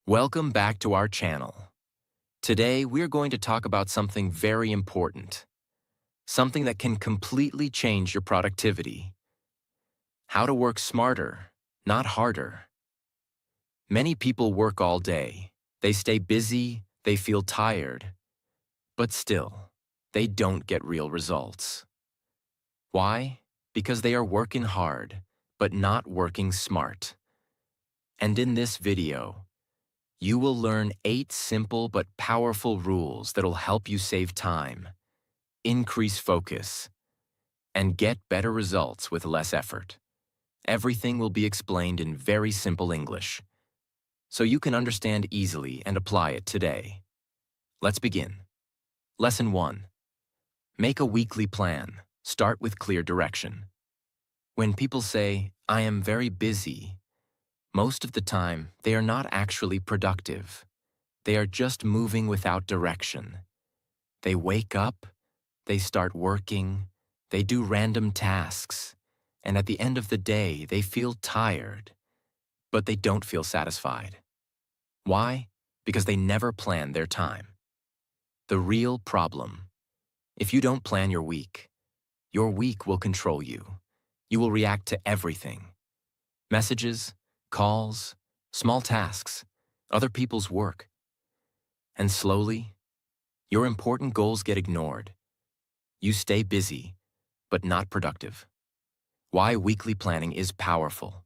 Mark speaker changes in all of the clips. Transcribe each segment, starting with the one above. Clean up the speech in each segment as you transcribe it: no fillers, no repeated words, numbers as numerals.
Speaker 1: Welcome back to our channel. Today, we're going to talk about something very important, something that can completely change your productivity. How to work smarter, not harder. Many people work all day. They stay busy, they feel tired, but still, they don't get real results. Why? Because they are working hard, but not working smart. And in this video, you will learn 8 simple but powerful rules that'll help you save time, increase focus, and get better results with less effort. Everything will be explained in very simple English, so you can understand easily and apply it today. Let's begin. Lesson 1. Make a weekly plan. Start with clear direction. When people say, "I am very busy," most of the time, they are not actually productive. They are just moving without direction. They wake up, they start working, they do random tasks, and at the end of the day, they feel tired, but they don't feel satisfied. Why? Because they never plan their time. The real problem: if you don't plan your week will control you. You will react to everything: messages, calls, small tasks, other people's work. And slowly, your important goals get ignored. You stay busy, but not productive. Why weekly planning is powerful.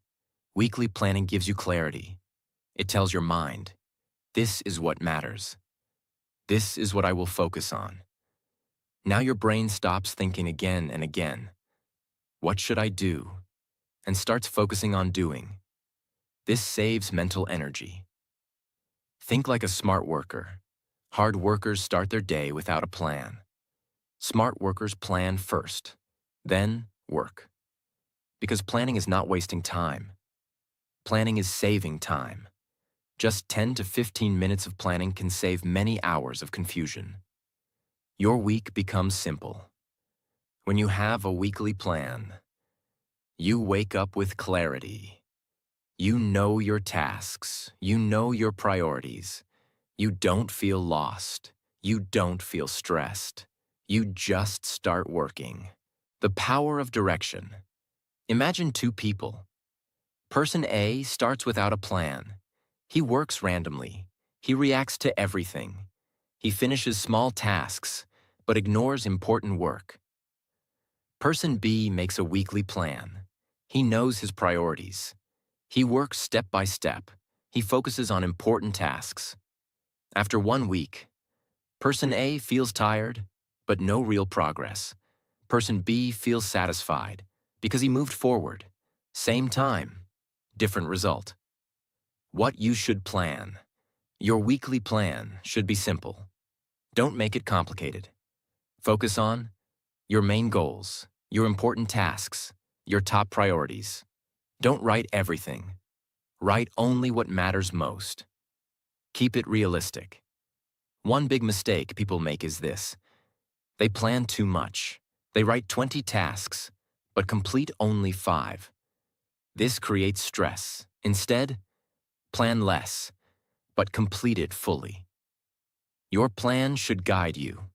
Speaker 1: Weekly planning gives you clarity. It tells your mind, this is what matters. This is what I will focus on. Now your brain stops thinking again and again, what should I do? And starts focusing on doing. This saves mental energy. Think like a smart worker. Hard workers start their day without a plan. Smart workers plan first, then work. Because planning is not wasting time. Planning is saving time. Just 10 to 15 minutes of planning can save many hours of confusion. Your week becomes simple. When you have a weekly plan, you wake up with clarity. You know your tasks. You know your priorities. You don't feel lost. You don't feel stressed. You just start working. The power of direction. Imagine 2 people. Person A starts without a plan. He works randomly. He reacts to everything. He finishes small tasks, but ignores important work. Person B makes a weekly plan. He knows his priorities. He works step by step. He focuses on important tasks. After 1 week, Person A feels tired, but no real progress. Person B feels satisfied because he moved forward. Same time, different result. What you should plan. Your weekly plan should be simple. Don't make it complicated. Focus on your main goals, your important tasks, your top priorities. Don't write everything. Write only what matters most. Keep it realistic. One big mistake people make is this: they plan too much. They write 20 tasks, but complete only 5. This creates stress. Instead, plan less, but complete it fully. Your plan should guide you.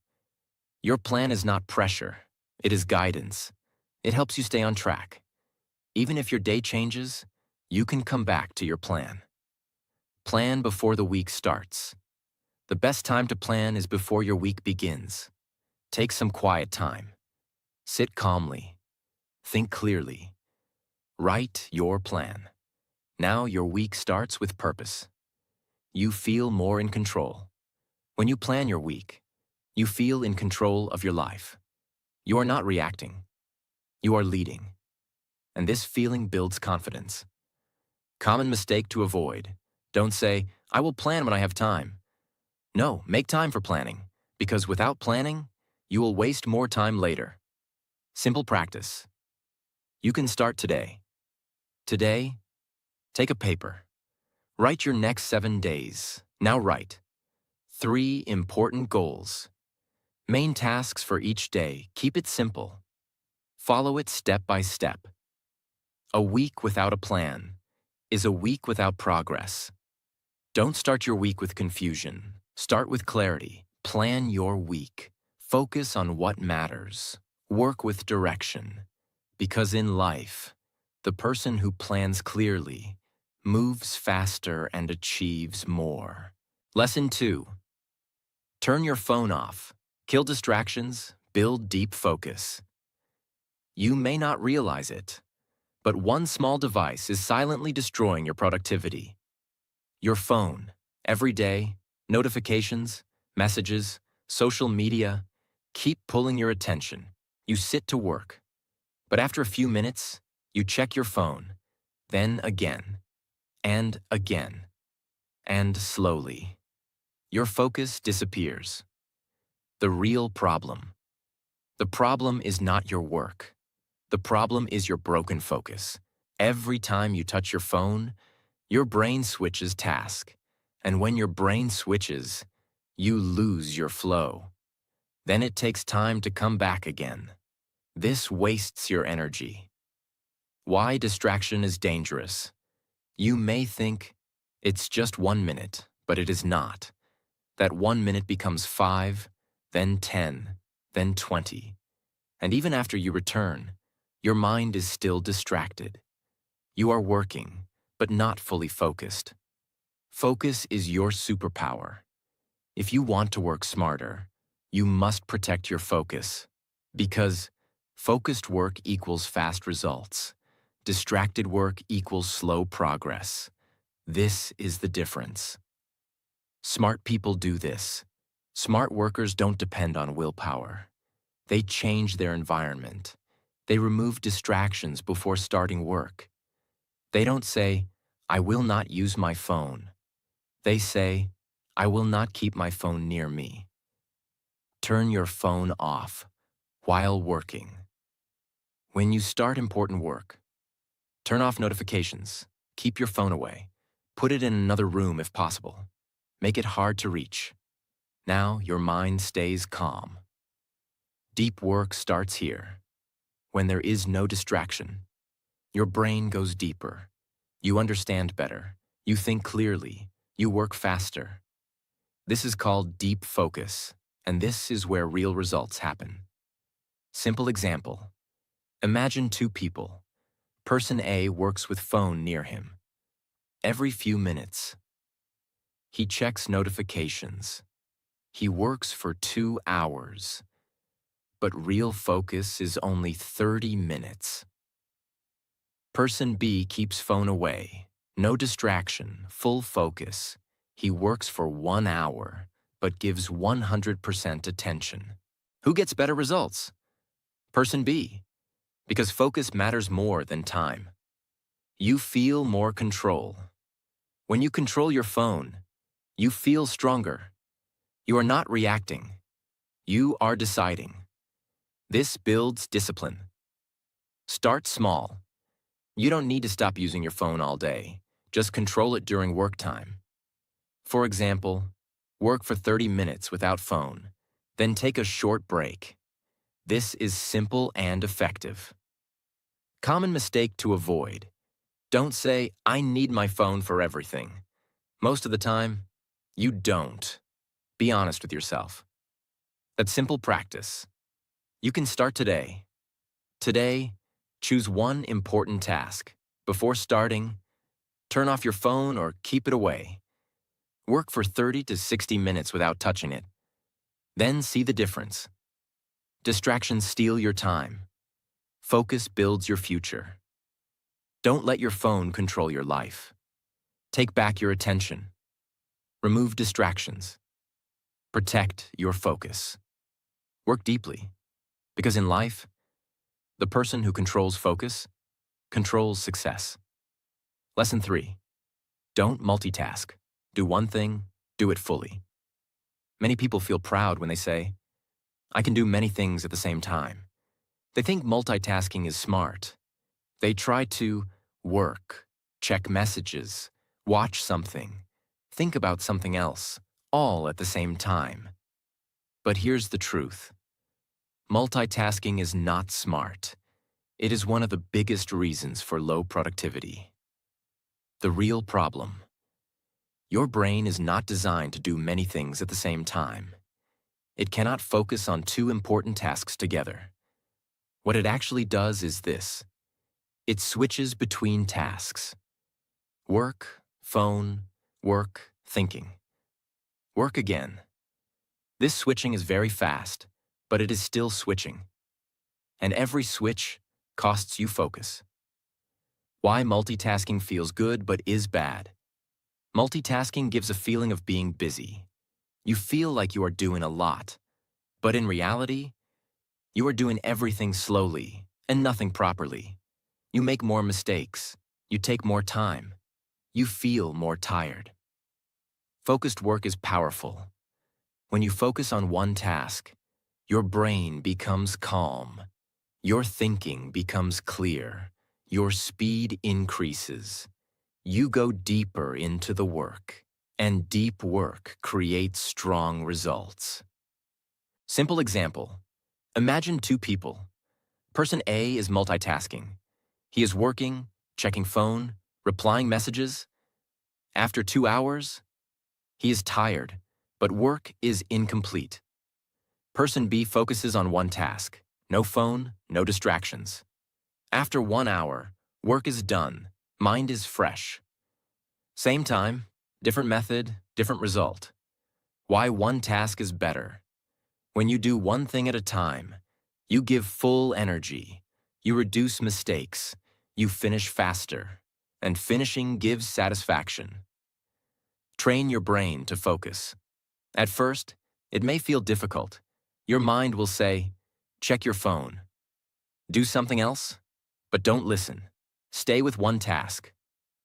Speaker 1: Your plan is not pressure. It is guidance. It helps you stay on track. Even if your day changes, you can come back to your plan. Plan before the week starts. The best time to plan is before your week begins. Take some quiet time. Sit calmly. Think clearly. Write your plan. Now your week starts with purpose. You feel more in control. When you plan your week, you feel in control of your life. You are not reacting. You are leading. And this feeling builds confidence. Common mistake to avoid. Don't say, "I will plan when I have time." No, make time for planning, because without planning, you will waste more time later. Simple practice. You can start today. Today, take a paper. Write your next 7 days. Now write 3 important goals. Main tasks for each day. Keep it simple. Follow it step by step. A week without a plan is a week without progress. Don't start your week with confusion. Start with clarity. Plan your week. Focus on what matters. Work with direction. Because in life, the person who plans clearly moves faster and achieves more. Lesson 2. Turn your phone off. Kill distractions. Build deep focus. You may not realize it, but one small device is silently destroying your productivity. Your phone. Every day, notifications, messages, social media, keep pulling your attention. You sit to work, but after a few minutes, you check your phone, then again, and again, and slowly. Your focus disappears. The real problem. The problem is not your work. The problem is your broken focus. Every time you touch your phone, your brain switches task. And when your brain switches, you lose your flow. Then it takes time to come back again. This wastes your energy. Why distraction is dangerous? You may think it's just 1 minute, but it is not. That 1 minute becomes 5, then 10, then 20. And even after you return, your mind is still distracted. You are working, but not fully focused. Focus is your superpower. If you want to work smarter, you must protect your focus. Because focused work equals fast results. Distracted work equals slow progress. This is the difference. Smart people do this. Smart workers don't depend on willpower. They change their environment. They remove distractions before starting work. They don't say, "I will not use my phone." They say, "I will not keep my phone near me." Turn your phone off while working. When you start important work, turn off notifications. Keep your phone away. Put it in another room if possible. Make it hard to reach. Now your mind stays calm. Deep work starts here. When there is no distraction, your brain goes deeper. You understand better. You think clearly. You work faster. This is called deep focus, and this is where real results happen. Simple example. Imagine 2 people. Person A works with phone near him. Every few minutes, he checks notifications. He works for 2 hours. But real focus is only 30 minutes. Person B keeps phone away. No distraction, full focus. He works for 1 hour, but gives 100% attention. Who gets better results? Person B, because focus matters more than time. You feel more control. When you control your phone, you feel stronger. You are not reacting. You are deciding. This builds discipline. Start small. You don't need to stop using your phone all day. Just control it during work time. For example, work for 30 minutes without phone, then take a short break. This is simple and effective. Common mistake to avoid. Don't say, "I need my phone for everything." Most of the time, you don't. Be honest with yourself. That simple practice. You can start today. Today, choose one important task. Before starting, turn off your phone or keep it away. Work for 30 to 60 minutes without touching it. Then see the difference. Distractions steal your time. Focus builds your future. Don't let your phone control your life. Take back your attention. Remove distractions. Protect your focus. Work deeply, because in life, the person who controls focus controls success. Lesson 3. Don't multitask. Do one thing, do it fully. Many people feel proud when they say, "I can do many things at the same time." They think multitasking is smart. They try to work, check messages, watch something, think about something else, all at the same time. But here's the truth. Multitasking is not smart. It is one of the biggest reasons for low productivity. The real problem. Your brain is not designed to do many things at the same time. It cannot focus on two important tasks together. What it actually does is this. It switches between tasks. Work, phone, work, thinking. Work again. This switching is very fast, but it is still switching. And every switch costs you focus. Why multitasking feels good but is bad. Multitasking gives a feeling of being busy. You feel like you are doing a lot, but in reality, you are doing everything slowly and nothing properly. You make more mistakes. You take more time. You feel more tired. Focused work is powerful. When you focus on one task, your brain becomes calm. Your thinking becomes clear. Your speed increases. You go deeper into the work, and deep work creates strong results. Simple example. Imagine two people. Person A is multitasking. He is working, checking phone, replying messages. After 2 hours, he is tired, but work is incomplete. Person B focuses on one task. No phone, no distractions. After 1 hour, work is done. Mind is fresh. Same time, different method, different result. Why one task is better. When you do one thing at a time, you give full energy. You reduce mistakes. You finish faster. And finishing gives satisfaction. Train your brain to focus. At first, it may feel difficult. Your mind will say, check your phone. Do something else, but don't listen. Stay with one task.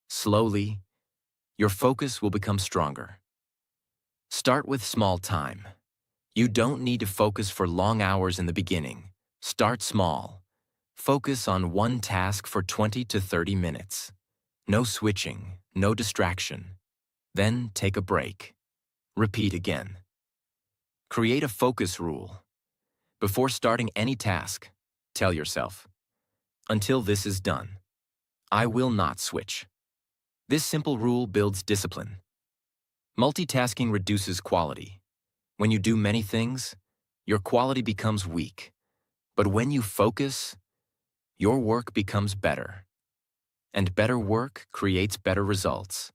Speaker 1: Slowly, your focus will become stronger. Start with small time. You don't need to focus for long hours in the beginning. Start small. Focus on one task for 20 to 30 minutes. No switching, no distraction. Then take a break. Repeat again. Create a focus rule. Before starting any task, tell yourself, until this is done, I will not switch. This simple rule builds discipline. Multitasking reduces quality. When you do many things, your quality becomes weak. But when you focus, your work becomes better. And better work creates better results.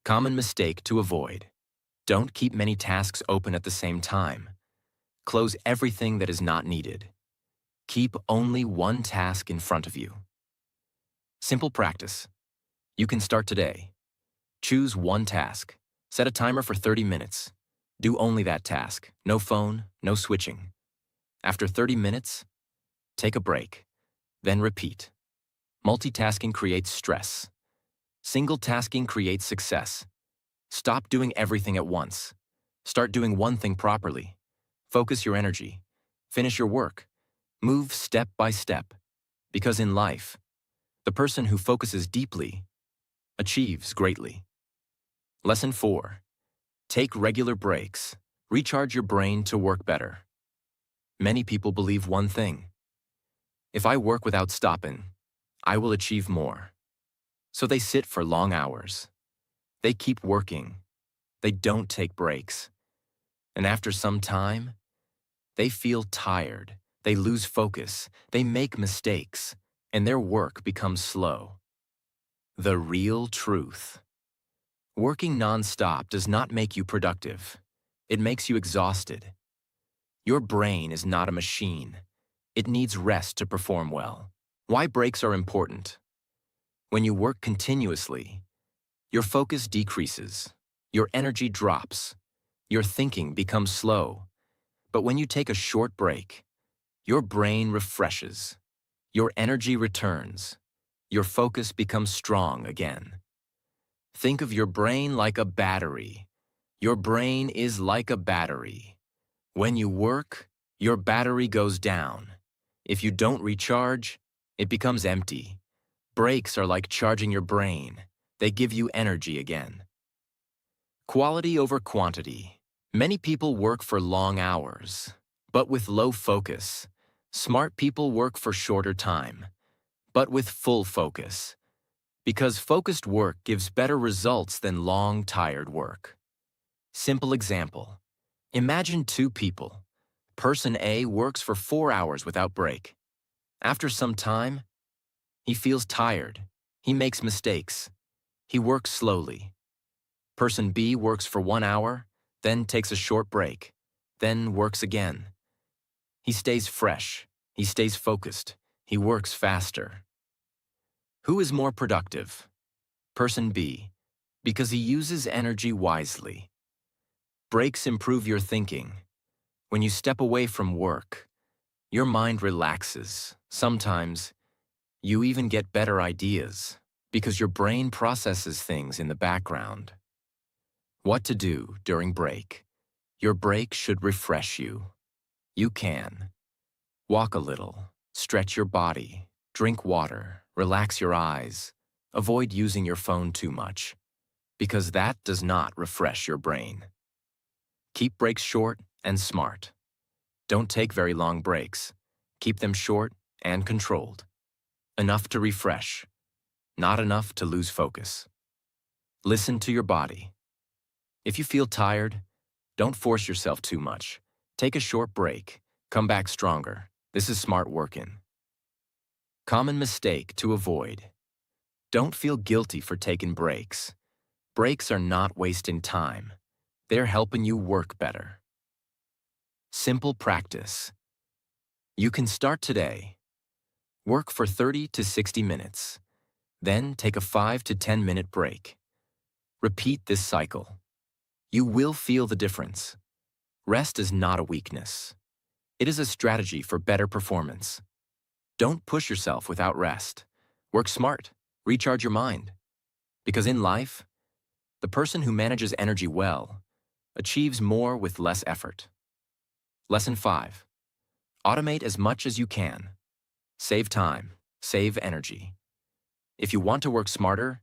Speaker 1: Common mistake to avoid. Don't keep many tasks open at the same time. Close everything that is not needed. Keep only one task in front of you. Simple practice. You can start today. Choose one task. Set a timer for 30 minutes. Do only that task. No phone, no switching. After 30 minutes, take a break. Then repeat. Multitasking creates stress. Single tasking creates success. Stop doing everything at once. Start doing one thing properly. Focus your energy. Finish your work. Move step by step. Because in life, the person who focuses deeply achieves greatly. Lesson 4. Take regular breaks. Recharge your brain to work better. Many people believe one thing. If I work without stopping, I will achieve more. So they sit for long hours. They keep working. They don't take breaks. And after some time, they feel tired. They lose focus. They make mistakes. And their work becomes slow. The real truth. Working non-stop does not make you productive. It makes you exhausted. Your brain is not a machine. It needs rest to perform well. Why breaks are important? When you work continuously, your focus decreases. Your energy drops. Your thinking becomes slow. But when you take a short break, your brain refreshes. Your energy returns. Your focus becomes strong again. Think of your brain like a battery. Your brain is like a battery. When you work, your battery goes down. If you don't recharge, it becomes empty. Breaks are like charging your brain. They give you energy again. Quality over quantity. Many people work for long hours, but with low focus. Smart people work for shorter time, but with full focus. Because focused work gives better results than long, tired work. Simple example. Imagine two people. Person A works for 4 hours without break. After some time, he feels tired. He makes mistakes. He works slowly. Person B works for 1 hour, then takes a short break, then works again. He stays fresh. He stays focused. He works faster. Who is more productive? Person B, because he uses energy wisely. Breaks improve your thinking. When you step away from work, your mind relaxes. Sometimes, you even get better ideas because your brain processes things in the background. What to do during break? Your break should refresh you. You can walk a little, stretch your body, drink water, relax your eyes, avoid using your phone too much, because that does not refresh your brain. Keep breaks short and smart. Don't take very long breaks. Keep them short and controlled. Enough to refresh, not enough to lose focus. Listen to your body. If you feel tired, don't force yourself too much. Take a short break. Come back stronger. This is smart working. Common mistake to avoid. Don't feel guilty for taking breaks. Breaks are not wasting time. They're helping you work better. Simple practice. You can start today. Work for 30 to 60 minutes. Then take a 5 to 10 minute break. Repeat this cycle. You will feel the difference. Rest is not a weakness. It is a strategy for better performance. Don't push yourself without rest. Work smart. Recharge your mind. Because in life, the person who manages energy well achieves more with less effort. Lesson 5. Automate as much as you can. Save time. Save energy. If you want to work smarter,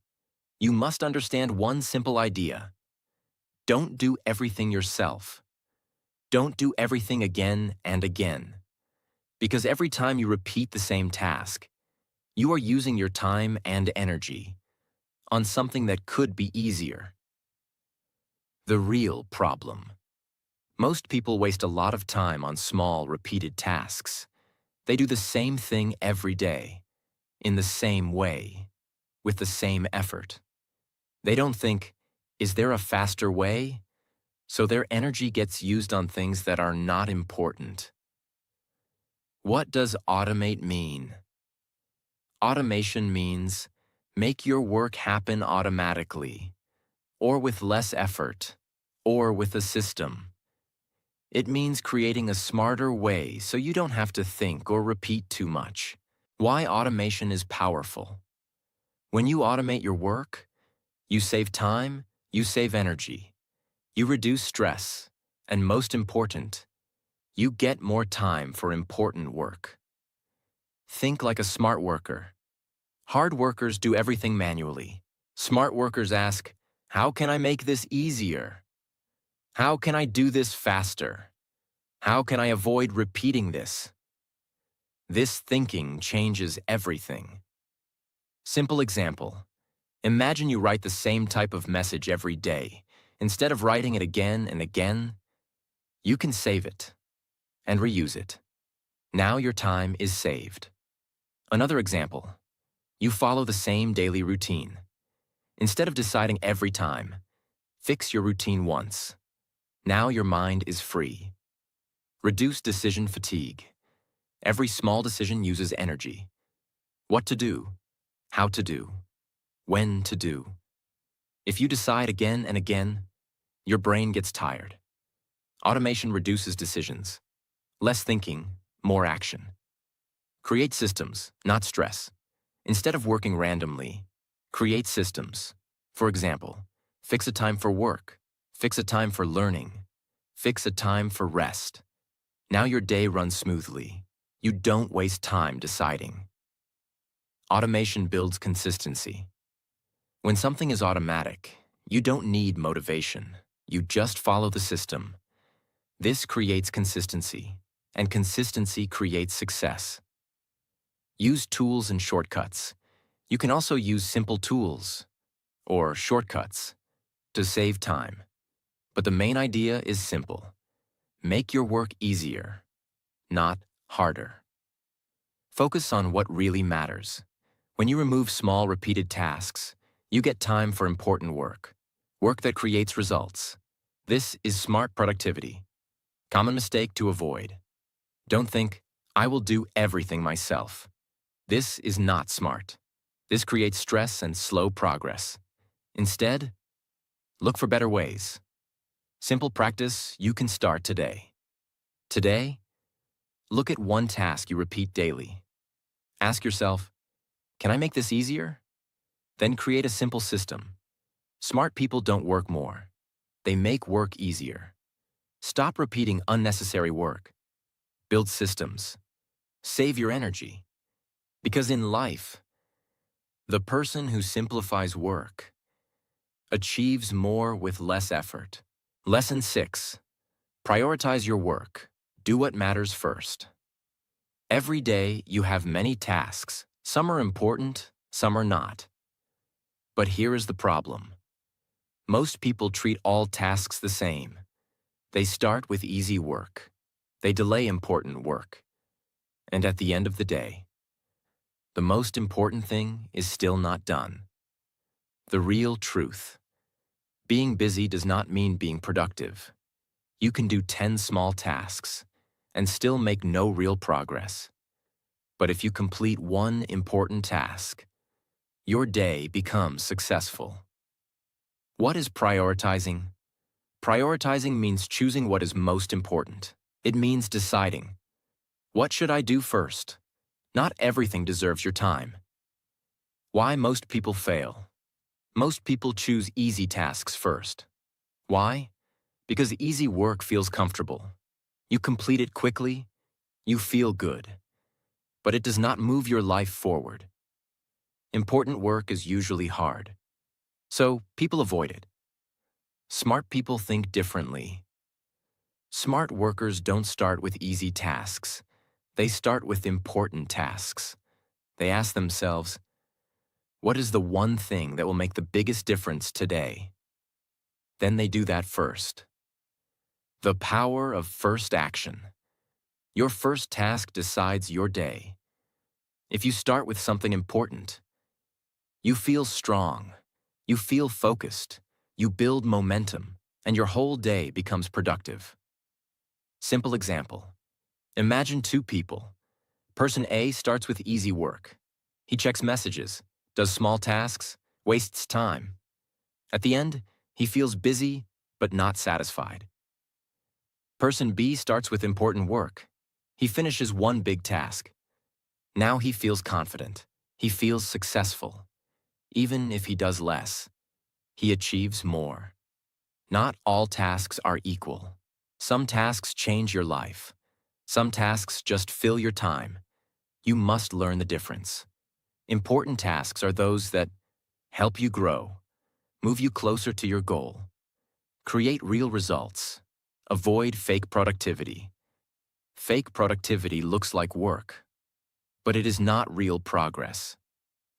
Speaker 1: you must understand one simple idea. Don't do everything yourself. Don't do everything again and again. Because every time you repeat the same task, you are using your time and energy on something that could be easier. The real problem. Most people waste a lot of time on small, repeated tasks. They do the same thing every day, in the same way, with the same effort. They don't think, is there a faster way? So their energy gets used on things that are not important. What does automate mean? Automation means make your work happen automatically, or with less effort, or with a system. It means creating a smarter way so you don't have to think or repeat too much. Why automation is powerful. When you automate your work, you save time, you save energy, you reduce stress, and most important, you get more time for important work. Think like a smart worker. Hard workers do everything manually. Smart workers ask, how can I make this easier? How can I do this faster? How can I avoid repeating this? This thinking changes everything. Simple example. Imagine you write the same type of message every day. Instead of writing it again and again, you can save it and reuse it. Now your time is saved. Another example. You follow the same daily routine. Instead of deciding every time, fix your routine once. Now your mind is free. Reduce decision fatigue. Every small decision uses energy. What to do, how to do, when to do. If you decide again and again, your brain gets tired. Automation reduces decisions. Less thinking, more action. Create systems, not stress. Instead of working randomly, create systems. For example, fix a time for work, fix a time for learning, fix a time for rest. Now your day runs smoothly. You don't waste time deciding. Automation builds consistency. When something is automatic, you don't need motivation. You just follow the system. This creates consistency, and consistency creates success. Use tools and shortcuts. You can also use simple tools or shortcuts to save time. But the main idea is simple. Make your work easier, not harder. Focus on what really matters. When you remove small, repeated tasks, you get time for important work that creates results. This is smart productivity. Common mistake to avoid. Don't think, I will do everything myself. This is not smart. This creates stress and slow progress. Instead, look for better ways. Simple practice you can start today. Today, look at one task you repeat daily. Ask yourself, can I make this easier? Then create a simple system. Smart people don't work more. They make work easier. Stop repeating unnecessary work. Build systems. Save your energy. Because in life, the person who simplifies work achieves more with less effort. Lesson 6. Prioritize your work. Do what matters first. Every day, you have many tasks. Some are important, some are not. But here is the problem. Most people treat all tasks the same. They start with easy work. They delay important work. And at the end of the day, the most important thing is still not done. The real truth. Being busy does not mean being productive. You can do 10 small tasks and still make no real progress. But if you complete one important task, your day becomes successful. What is prioritizing? Prioritizing means choosing what is most important. It means deciding, what should I do first? Not everything deserves your time. Why most people fail? Most people choose easy tasks first. Why? Because easy work feels comfortable. You complete it quickly, you feel good. But it does not move your life forward. Important work is usually hard. So people avoid it. Smart people think differently. Smart workers don't start with easy tasks. They start with important tasks. They ask themselves, what is the one thing that will make the biggest difference today? Then they do that first. The power of first action. Your first task decides your day. If you start with something important, you feel strong, you feel focused, you build momentum, and your whole day becomes productive. Simple example. Imagine two people. Person A starts with easy work. He checks messages, does small tasks, wastes time. At the end, he feels busy but not satisfied. Person B starts with important work. He finishes one big task. Now he feels confident. He feels successful. Even if he does less, he achieves more. Not all tasks are equal. Some tasks change your life. Some tasks just fill your time. You must learn the difference. Important tasks are those that help you grow, move you closer to your goal, create real results. Avoid fake productivity. Fake productivity looks like work, but it is not real progress.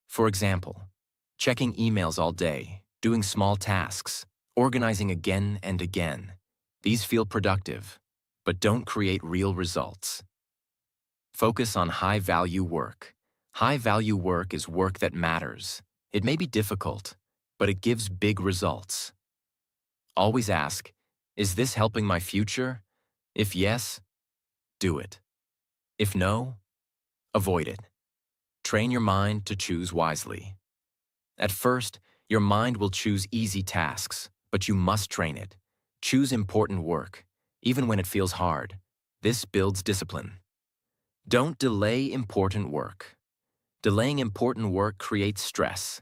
Speaker 1: For example, checking emails all day, doing small tasks, organizing again and again. These feel productive, but don't create real results. Focus on high-value work. High-value work is work that matters. It may be difficult, but it gives big results. Always ask, is this helping my future? If yes, do it. If no, avoid it. Train your mind to choose wisely. At first, your mind will choose easy tasks, but you must train it. Choose important work, even when it feels hard. This builds discipline. Don't delay important work. Delaying important work creates stress.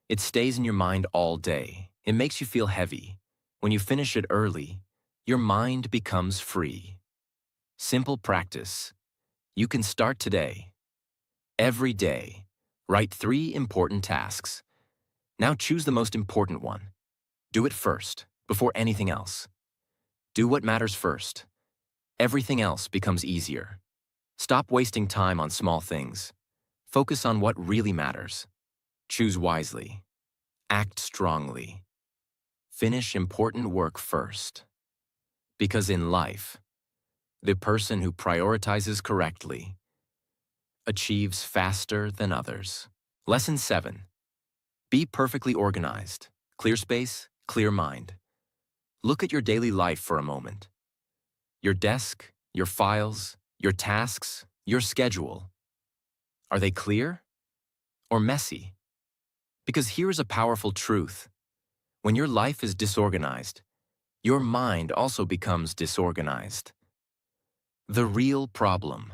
Speaker 1: It stays in your mind all day. It makes you feel heavy. When you finish it early, your mind becomes free. Simple practice. You can start today. Every day, write 3 important tasks. Now choose the most important one. Do it first, before anything else. Do what matters first. Everything else becomes easier. Stop wasting time on small things. Focus on what really matters. Choose wisely. Act strongly. Finish important work first. Because in life, the person who prioritizes correctly achieves faster than others. Lesson 7. Be perfectly organized. Clear space, clear mind. Look at your daily life for a moment. Your desk, your files, your tasks, your schedule. Are they clear or messy? Because here's a powerful truth. When your life is disorganized, your mind also becomes disorganized. The real problem.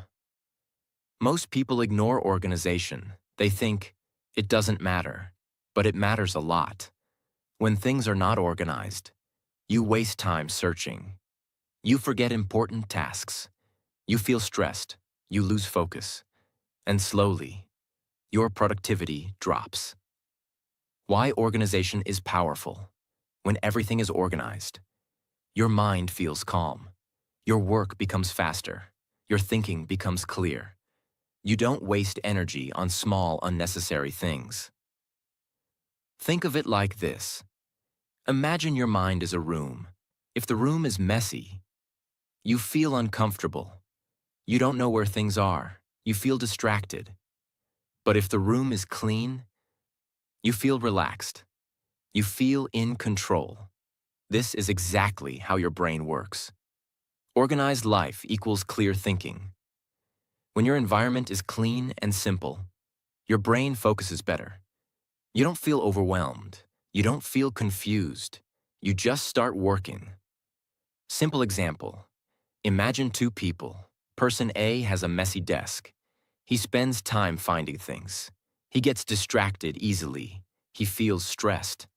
Speaker 1: Most people ignore organization. They think it doesn't matter, but it matters a lot. When things are not organized, you waste time searching. You forget important tasks. You feel stressed. You lose focus. And slowly, your productivity drops. Why organization is powerful. When everything is organized, your mind feels calm. Your work becomes faster. Your thinking becomes clear. You don't waste energy on small, unnecessary things. Think of it like this. Imagine your mind is a room. If the room is messy, you feel uncomfortable. You don't know where things are. You feel distracted. But if the room is clean, you feel relaxed. You feel in control. This is exactly how your brain works. Organized life equals clear thinking. When your environment is clean and simple, your brain focuses better. You don't feel overwhelmed. You don't feel confused. You just start working. Simple example. Imagine two people. Person A has a messy desk. He spends time finding things. He gets distracted easily. He feels stressed.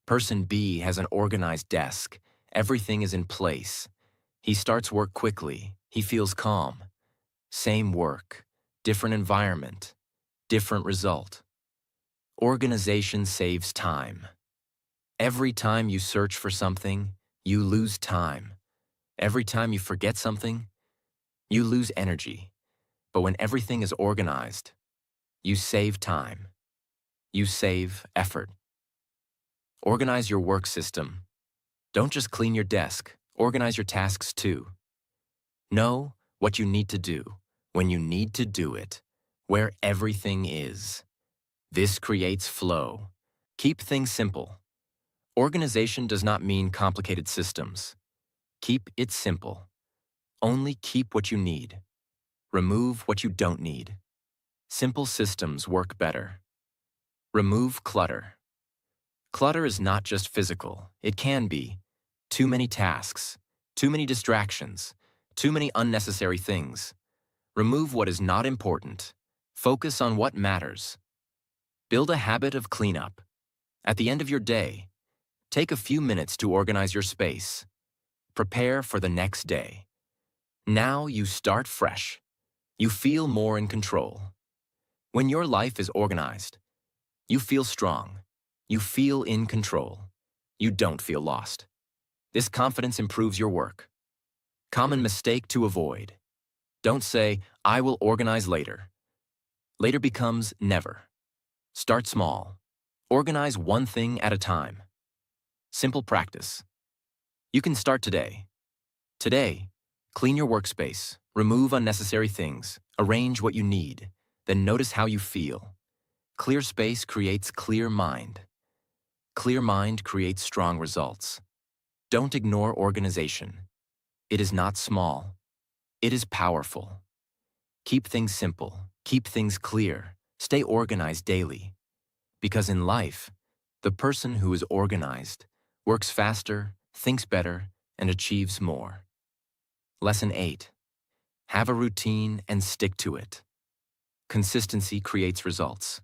Speaker 1: Person B has an organized desk. Everything is in place. He starts work quickly. He feels calm. Same work, different environment, different result. Organization saves time. Every time you search for something, you lose time. Every time you forget something, you lose energy. But when everything is organized, you save time. You save effort. Organize your work system. Don't just clean your desk, organize your tasks too. Know what you need to do, when you need to do it, where everything is. This creates flow. Keep things simple. Organization does not mean complicated systems. Keep it simple. Only keep what you need. Remove what you don't need. Simple systems work better. Remove clutter. Clutter is not just physical. It can be too many tasks, too many distractions, too many unnecessary things. Remove what is not important. Focus on what matters. Build a habit of cleanup. At the end of your day, take a few minutes to organize your space. Prepare for the next day. Now you start fresh. You feel more in control. When your life is organized, you feel strong. You feel in control. You don't feel lost. This confidence improves your work. Common mistake to avoid. Don't say, I will organize later. Later becomes never. Start small. Organize one thing at a time. Simple practice. You can start today. Today, clean your workspace, remove unnecessary things, arrange what you need, then notice how you feel. Clear space creates clear mind. Clear mind creates strong results. Don't ignore organization. It is not small. It is powerful. Keep things simple. Keep things clear. Stay organized daily. Because in life, the person who is organized works faster, thinks better, and achieves more. Lesson 8. Have a routine and stick to it. Consistency creates results.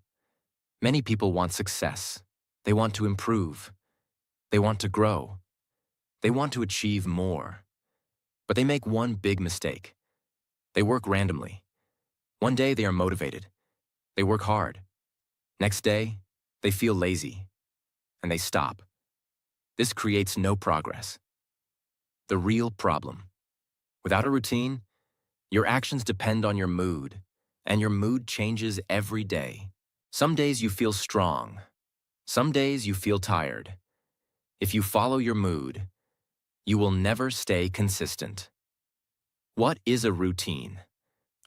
Speaker 1: Many people want success. They want to improve. They want to grow. They want to achieve more. But they make one big mistake. They work randomly. One day they are motivated. They work hard. Next day, they feel lazy. And they stop. This creates no progress. The real problem. Without a routine, your actions depend on your mood, and your mood changes every day. Some days you feel strong. Some days you feel tired. If you follow your mood, you will never stay consistent. What is a routine?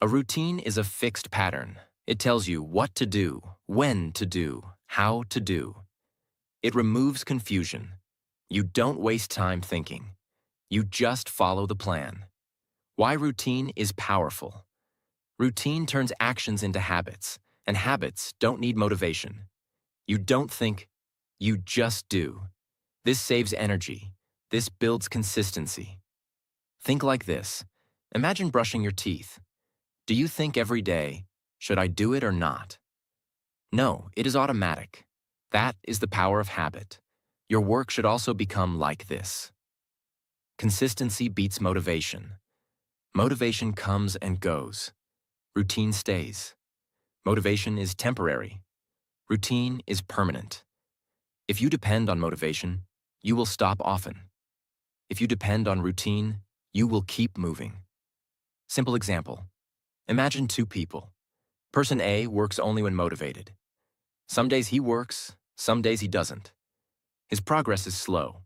Speaker 1: A routine is a fixed pattern. It tells you what to do, when to do, how to do. It removes confusion. You don't waste time thinking. You just follow the plan. Why routine is powerful. Routine turns actions into habits, and habits don't need motivation. You don't think, you just do. This saves energy. This builds consistency. Think like this. Imagine brushing your teeth. Do you think every day, should I do it or not? No, it is automatic. That is the power of habit. Your work should also become like this. Consistency beats motivation. Motivation comes and goes. Routine stays. Motivation is temporary. Routine is permanent. If you depend on motivation, you will stop often. If you depend on routine, you will keep moving. Simple example. Imagine two people. Person A works only when motivated. Some days he works, some days he doesn't. His progress is slow.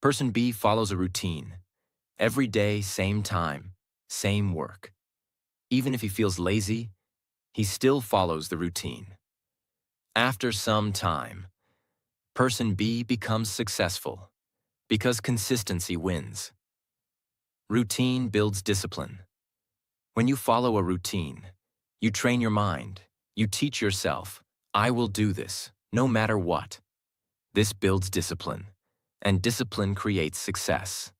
Speaker 1: Person B follows a routine. Every day, same time, same work. Even if he feels lazy, he still follows the routine. After some time, Person B becomes successful because consistency wins. Routine builds discipline. When you follow a routine, you train your mind. You teach yourself, I will do this, no matter what. This builds discipline, and discipline creates success.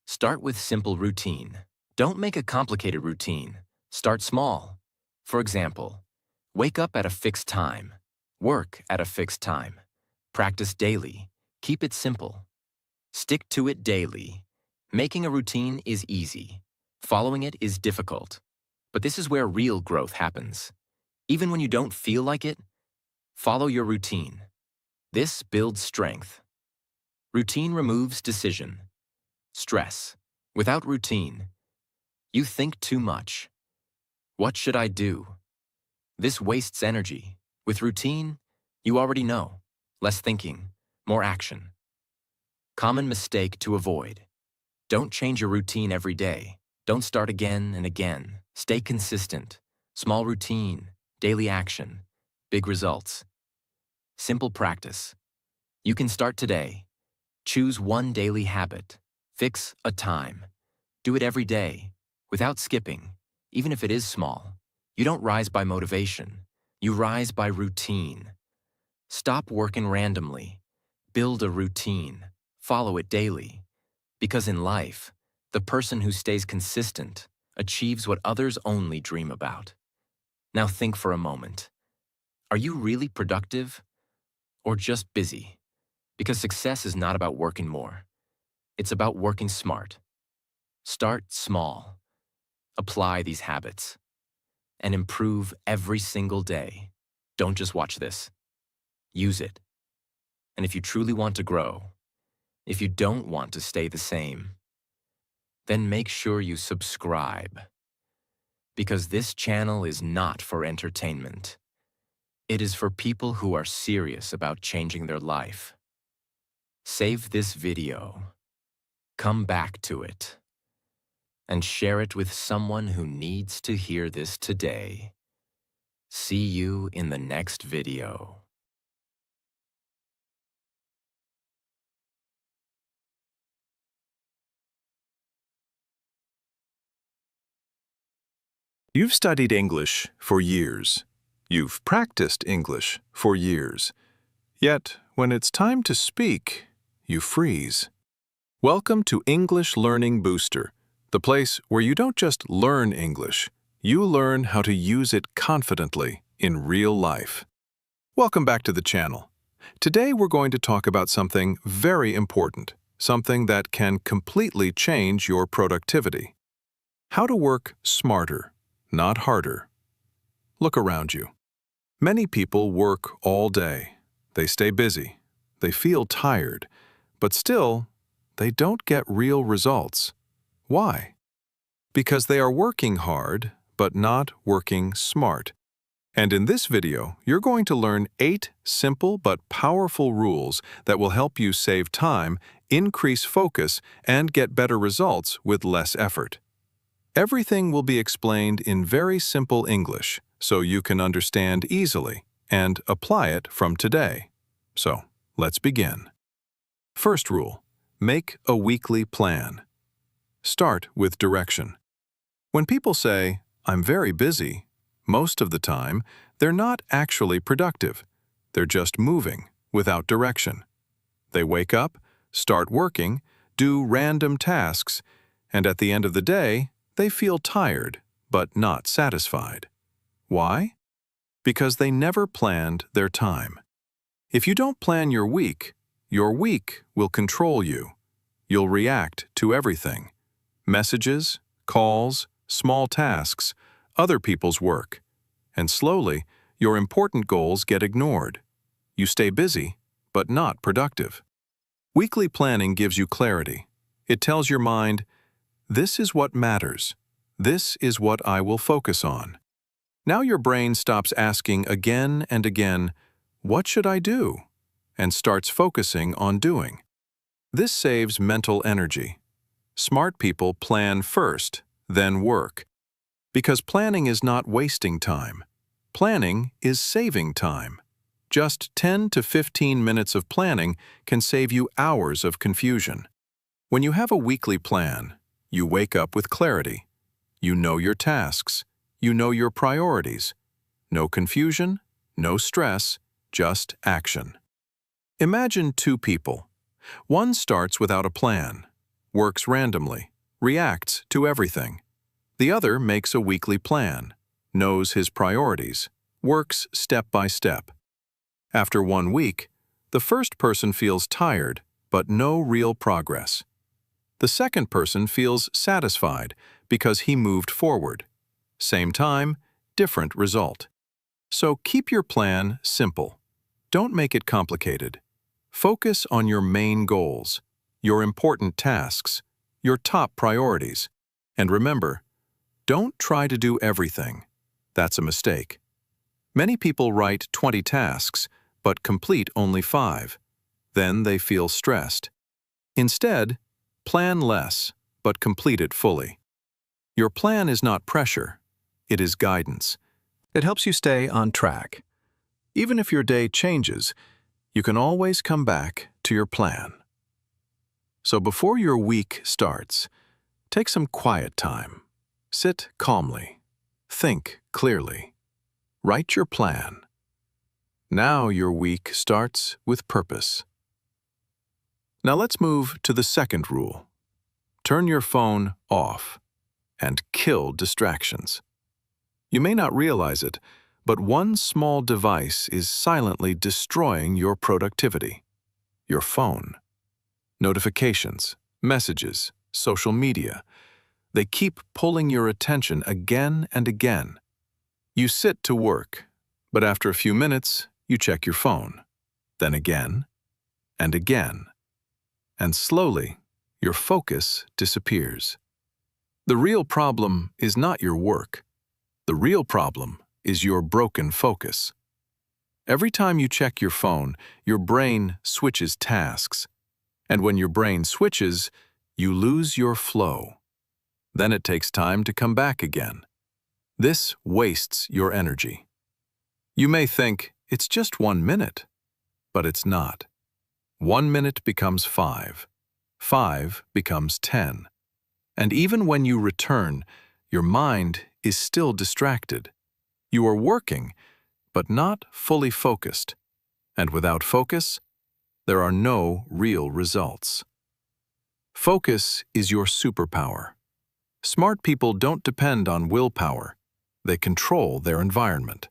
Speaker 1: Start with simple routine. Don't make a complicated routine. Start small. For example, wake up at a fixed time. Work at a fixed time. Practice daily. Keep it simple. Stick to it daily. Making a routine is easy. Following it is difficult. But this is where real growth happens. Even when you don't feel like it, follow your routine. This builds strength. Routine removes decision. Stress. Without routine, you think too much. What should I do? This wastes energy. With routine, you already know. Less thinking, more action. Common mistake to avoid. Don't change your routine every day. Don't start again and again. Stay consistent. Small routine, daily action, big results. Simple practice. You can start today. Choose one daily habit. Fix a time. Do it every day, without skipping, even if it is small. You don't rise by motivation. You rise by routine. Stop working randomly. Build a routine. Follow it daily. Because in life, the person who stays consistent achieves what others only dream about. Now think for a moment. Are you really productive or just busy? Because success is not about working more. It's about working smart. Start small. Apply these habits. And improve every single day. Don't just watch this. Use it. And if you truly want to grow, if you don't want to stay the same, then make sure you subscribe. Because this channel is not for entertainment. It is for people who are serious about changing their life. Save this video, come back to it, and share it with someone who needs to hear this today. See you in the next video.
Speaker 2: You've studied English for years. You've practiced English for years. Yet, when it's time to speak, you freeze. Welcome to English Learning Booster, the place where you don't just learn English, you learn how to use it confidently in real life. Welcome back to the channel. Today we're going to talk about something very important, something that can completely change your productivity. How to work smarter, not harder. Look around you. Many people work all day. They stay busy. They feel tired. But still, they don't get real results. Why? Because they are working hard, but not working smart. And in this video, you're going to learn 8 simple but powerful rules that will help you save time, increase focus, and get better results with less effort. Everything will be explained in very simple English, so you can understand easily and apply it from today. So, let's begin. First rule, make a weekly plan. Start with direction. When people say, "I'm very busy," most of the time, they're not actually productive. They're just moving without direction. They wake up, start working, do random tasks, and at the end of the day, they feel tired but not satisfied. Why? Because they never planned their time. If you don't plan your week will control you. You'll react to everything. Messages, calls, small tasks, other people's work. And slowly, your important goals get ignored. You stay busy, but not productive. Weekly planning gives you clarity. It tells your mind, this is what matters. This is what I will focus on. Now your brain stops asking again and again, what should I do? And starts focusing on doing. This saves mental energy. Smart people plan first, then work. Because planning is not wasting time. Planning is saving time. Just 10 to 15 minutes of planning can save you hours of confusion. When you have a weekly plan, you wake up with clarity. You know your tasks. You know your priorities. No confusion, no stress, just action. Imagine 2 people. One starts without a plan, works randomly, reacts to everything. The other makes a weekly plan, knows his priorities, works step by step. After 1 week, the first person feels tired, but no real progress. The second person feels satisfied because he moved forward. Same time, different result. So keep your plan simple. Don't make it complicated. Focus on your main goals, your important tasks, your top priorities. And remember, don't try to do everything. That's a mistake. Many people write 20 tasks, but complete only 5. Then they feel stressed. Instead, plan less, but complete it fully. Your plan is not pressure. It is guidance. It helps you stay on track. Even if your day changes, you can always come back to your plan. So before your week starts, take some quiet time. Sit calmly. Think clearly. Write your plan. Now your week starts with purpose. Now let's move to the second rule. Turn your phone off and kill distractions. You may not realize it, but one small device is silently destroying your productivity. Your phone. Notifications, messages, social media. They keep pulling your attention again and again. You sit to work, but after a few minutes, you check your phone. Then again, and again. And slowly, your focus disappears. The real problem is not your work. The real problem is your broken focus. Every time you check your phone, your brain switches tasks. And when your brain switches, you lose your flow. Then it takes time to come back again. This wastes your energy. You may think it's just 1 minute, but it's not. 1 minute becomes 5. 5 becomes 10. And even when you return, your mind is still distracted. You are working, but not fully focused. And without focus, there are no real results. Focus is your superpower. Smart people don't depend on willpower. They control their environment.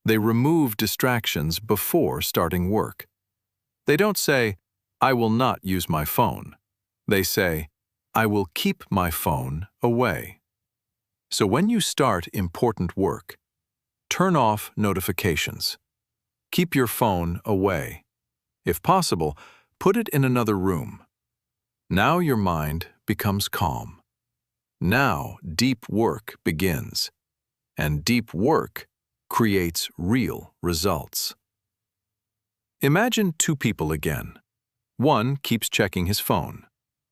Speaker 2: They remove distractions before starting work. They don't say, I will not use my phone. They say, I will keep my phone away. So when you start important work, turn off notifications. Keep your phone away. If possible, put it in another room. Now your mind becomes calm. Now deep work begins. And deep work creates real results. Imagine two people again. One keeps checking his phone,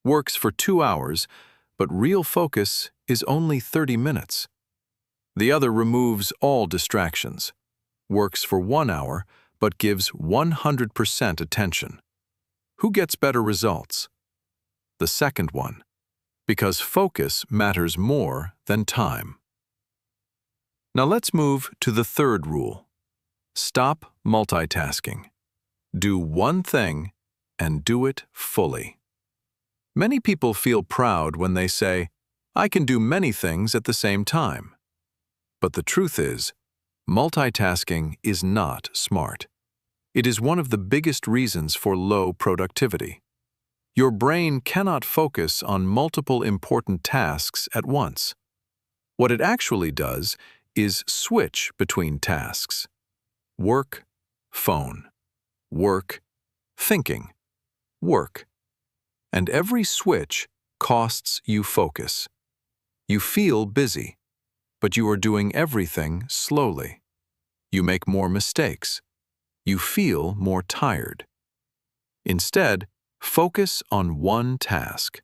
Speaker 2: works for 2 hours, but real focus is only 30 minutes. The other removes all distractions, works for 1 hour, but gives 100% attention. Who gets better results? The second one, because focus matters more than time. Now let's move to the third rule. Stop multitasking. Do one thing and do it fully. Many people feel proud when they say, "I can do many things at the same time." But the truth is, multitasking is not smart. It is one of the biggest reasons for low productivity. Your brain cannot focus on multiple important tasks at once. What it actually does is switch between tasks. Work, phone. Work, thinking. Work. And every switch costs you focus. You feel busy, but you are doing everything slowly. You make more mistakes. You feel more tired. Instead, focus on one task.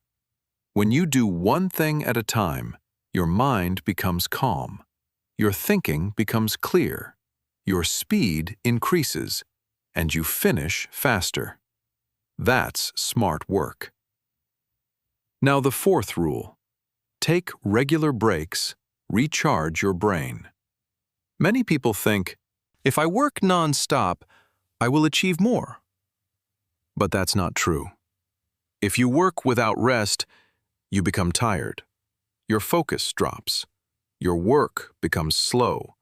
Speaker 2: When you do one thing at a time, your mind becomes calm. Your thinking becomes clear. Your speed increases, and you finish faster. That's smart work. Now the fourth rule. Take regular breaks, recharge your brain. Many people think, if I work non-stop, I will achieve more. But that's not true. If you work without rest, you become tired. Your focus drops. Your work becomes slow.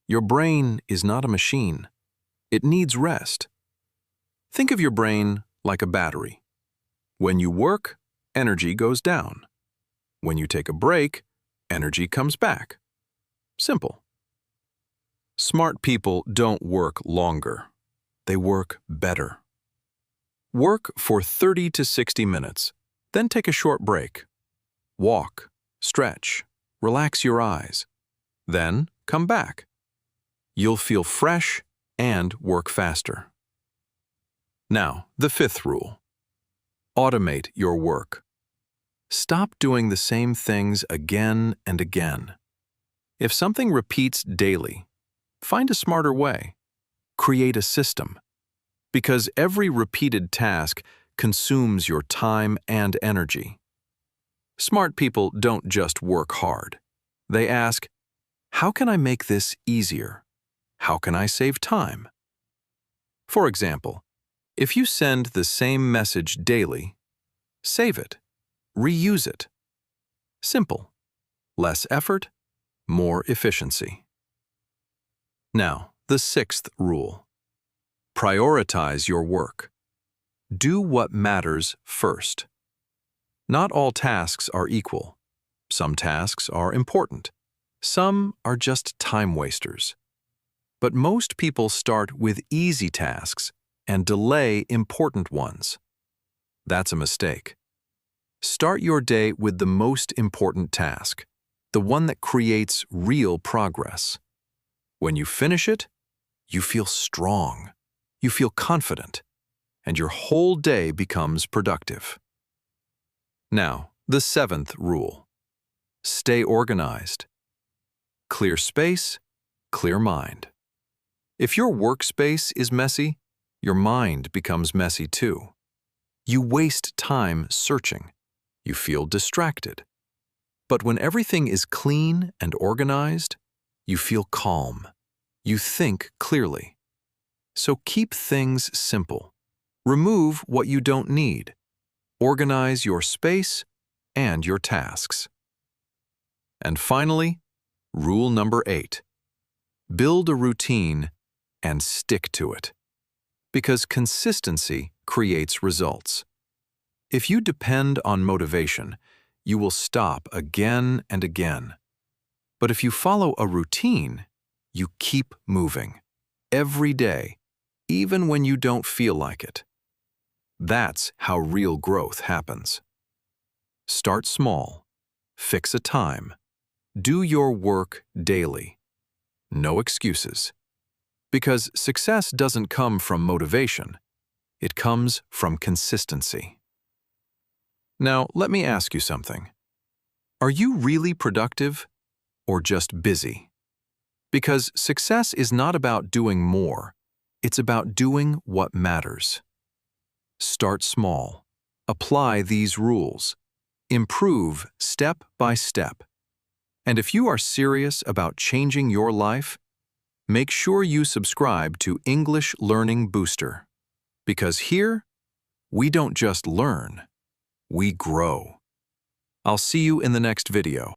Speaker 2: Your brain is not a machine. It needs rest. Think of your brain like a battery. When you work, energy goes down. When you take a break, energy comes back. Simple. Smart people don't work longer. They work better. Work for 30 to 60 minutes, then take a short break. Walk, stretch, relax your eyes. Then come back. You'll feel fresh and work faster. Now, the fifth rule. Automate your work. Stop doing the same things again and again. If something repeats daily, find a smarter way. Create a system. Because every repeated task consumes your time and energy. Smart people don't just work hard. They ask, how can I make this easier? How can I save time? For example, if you send the same message daily, save it, reuse it. Simple. Less effort, more efficiency. Now, the sixth rule. Prioritize your work. Do what matters first. Not all tasks are equal. Some tasks are important. Some are just time wasters. But most people start with easy tasks and delay important ones. That's a mistake. Start your day with the most important task, the one that creates real progress. When you finish it, you feel strong, you feel confident, and your whole day becomes productive. Now, the seventh rule. Stay organized. Clear space, clear mind. If your workspace is messy, your mind becomes messy too. You waste time searching. You feel distracted. But when everything is clean and organized, you feel calm. You think clearly. So keep things simple. Remove what you don't need. Organize your space and your tasks. And finally, rule number 8. Build a routine and stick to it. Because consistency creates results. If you depend on motivation, you will stop again and again. But if you follow a routine, you keep moving. Every day, even when you don't feel like it. That's how real growth happens. Start small. Fix a time. Do your work daily. no excuses. Because success doesn't come from motivation. It comes from consistency. Now, let me ask you something. Are you really productive or just busy? Because success is not about doing more. It's about doing what matters. Start small. Apply these rules. Improve step by step. And if you are serious about changing your life, make sure you subscribe to English Learning Booster. Because here, we don't just learn, we grow. I'll see you in the next video.